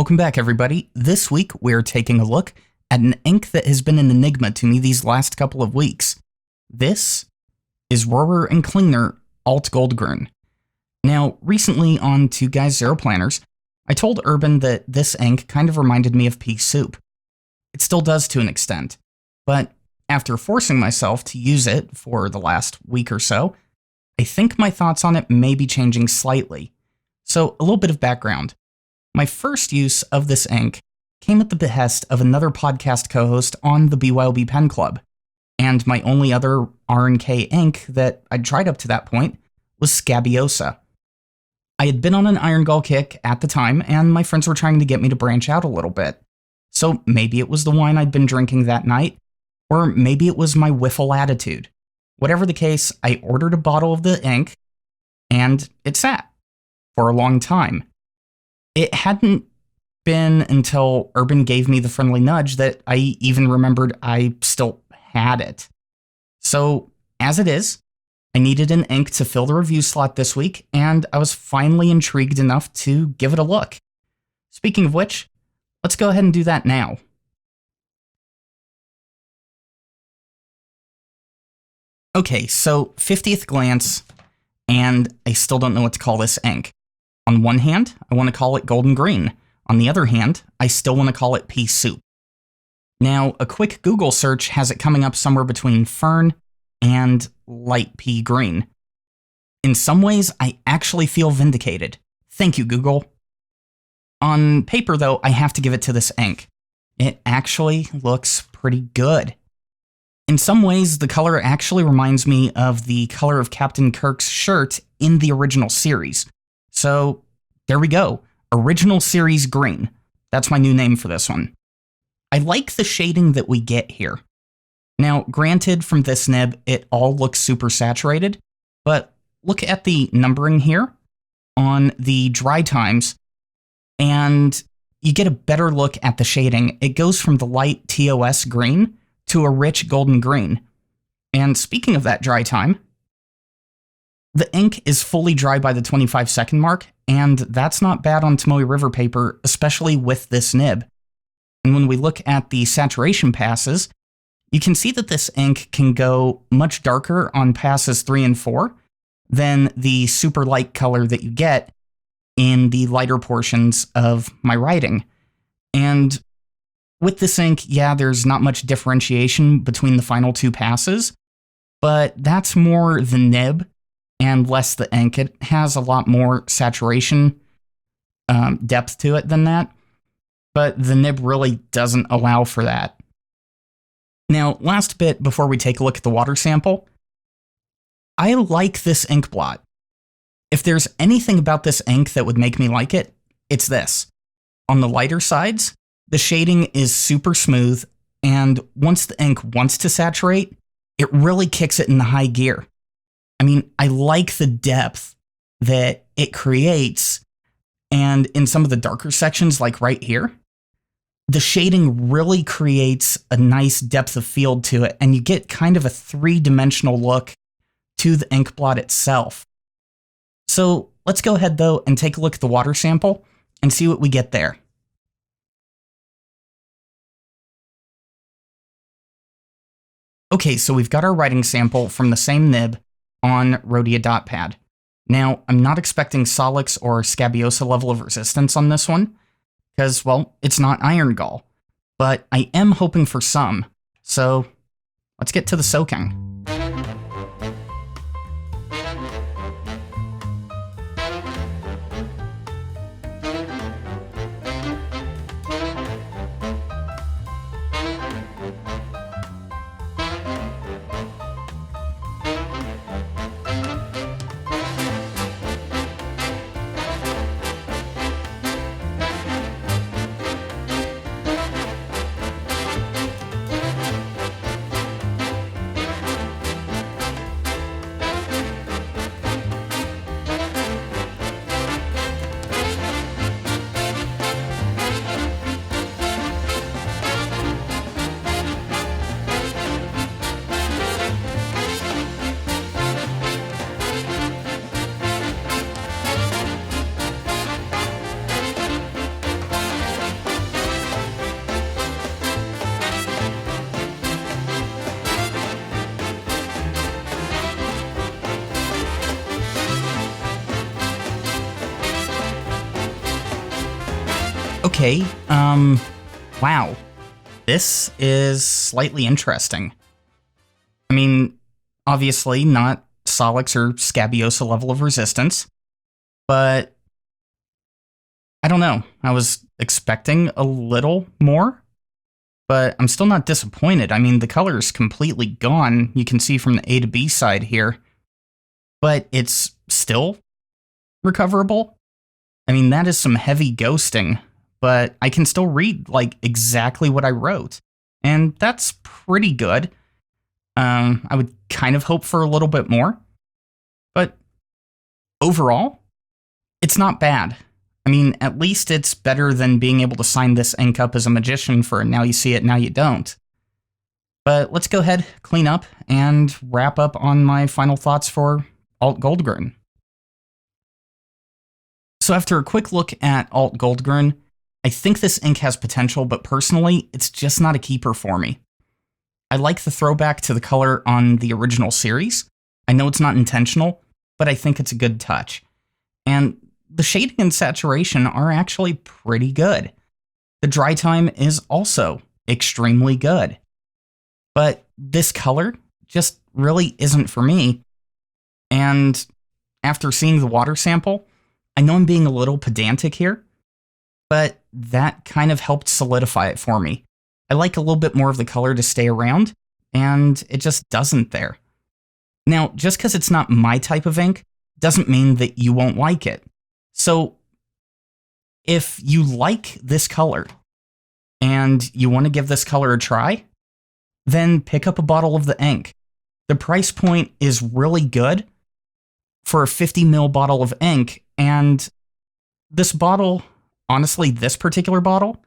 Welcome back, everybody. This week, we're taking a look at an ink that has been an enigma to me these last couple of weeks. This is Rohrer Klingner Alt-Goldgrün. Now, recently on Two Guys Zero Planners, I told Urban that this ink kind of reminded me of pea soup. It still does to an extent, but after forcing myself to use it for the last week or so, I think my thoughts on it may be changing slightly. So, a little bit of background. My first use of this ink came at the behest of another podcast co-host on the BYOB Pen Club, and my only other R&K ink that I'd tried up to that point was Scabiosa. I had been on an Iron Gall kick at the time, and my friends were trying to get me to branch out a little bit. So maybe it was the wine I'd been drinking that night, or maybe it was my whiffle attitude. Whatever the case, I ordered a bottle of the ink, and it sat for a long time. It hadn't been until Urban gave me the friendly nudge that I even remembered I still had it. So, as it is, I needed an ink to fill the review slot this week, and I was finally intrigued enough to give it a look. Speaking of which, let's go ahead and do that now. Okay, so 50th glance, and I still don't know what to call this ink. On one hand, I want to call it golden green. On the other hand, I still want to call it pea soup. Now, a quick Google search has it coming up somewhere between fern and light pea green. In some ways, I actually feel vindicated. Thank you, Google. On paper, though, I have to give it to this ink. It actually looks pretty good. In some ways, the color actually reminds me of the color of Captain Kirk's shirt in the original series. So, there we go. Original series green. That's my new name for this one. I like the shading that we get here. Now, granted, from this nib, it all looks super saturated, but look at the numbering here on the dry times, and you get a better look at the shading. It goes from the light TOS green to a rich golden green. And speaking of that dry time, the ink is fully dry by the 25-second mark, and that's not bad on Tomoe River paper, especially with this nib. And when we look at the saturation passes, you can see that this ink can go much darker on passes 3 and 4 than the super light color that you get in the lighter portions of my writing. And with this ink, yeah, there's not much differentiation between the final two passes, but that's more the nib and less the ink. It has a lot more saturation depth to it than that, but the nib really doesn't allow for that. Now, last bit before we take a look at the water sample, I like this ink blot. If there's anything about this ink that would make me like it, it's this. On the lighter sides, the shading is super smooth, and once the ink wants to saturate, it really kicks it into high gear. I mean, I like the depth that it creates, and in some of the darker sections, like right here, the shading really creates a nice depth of field to it, and you get kind of a three-dimensional look to the ink blot itself. So let's go ahead, though, and take a look at the water sample and see what we get there. Okay, so we've got our writing sample from the same nib on Rhodia dot pad. Now, I'm not expecting Solix or Scabiosa level of resistance on this one, because, well, it's not Iron Gall, but I am hoping for some, so let's get to the soaking. Okay, wow. This is slightly interesting. I mean, obviously not Solix or Scabiosa level of resistance, but I don't know. I was expecting a little more, but I'm still not disappointed. I mean, the color is completely gone. You can see from the A to B side here, but it's still recoverable. I mean, that is some heavy ghosting, but I can still read like exactly what I wrote, and that's pretty good. I would kind of hope for a little bit more, but overall, it's not bad. I mean, at least it's better than being able to sign this ink up as a magician for now you see it, now you don't. But let's go ahead, clean up, and wrap up on my final thoughts for Alt-Goldgrün. So after a quick look at Alt-Goldgrün, I think this ink has potential, but personally, it's just not a keeper for me. I like the throwback to the color on the original series. I know it's not intentional, but I think it's a good touch. And the shading and saturation are actually pretty good. The dry time is also extremely good. But this color just really isn't for me. And after seeing the water sample, I know I'm being a little pedantic here, but that kind of helped solidify it for me. I like a little bit more of the color to stay around, and it just doesn't there. Now, just because it's not my type of ink doesn't mean that you won't like it. So if you like this color and you want to give this color a try, then pick up a bottle of the ink. The price point is really good for a 50 ml bottle of ink, and this bottle, honestly, this particular bottle,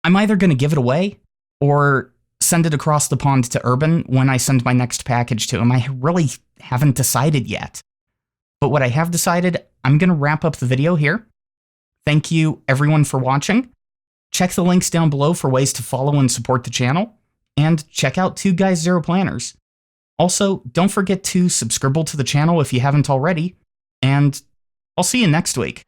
I'm either going to give it away or send it across the pond to Urban when I send my next package to him. I really haven't decided yet. But what I have decided, I'm going to wrap up the video here. Thank you everyone for watching. Check the links down below for ways to follow and support the channel, and check out 2 Guys 0 Planners. Also, don't forget to subscribe to the channel if you haven't already, and I'll see you next week.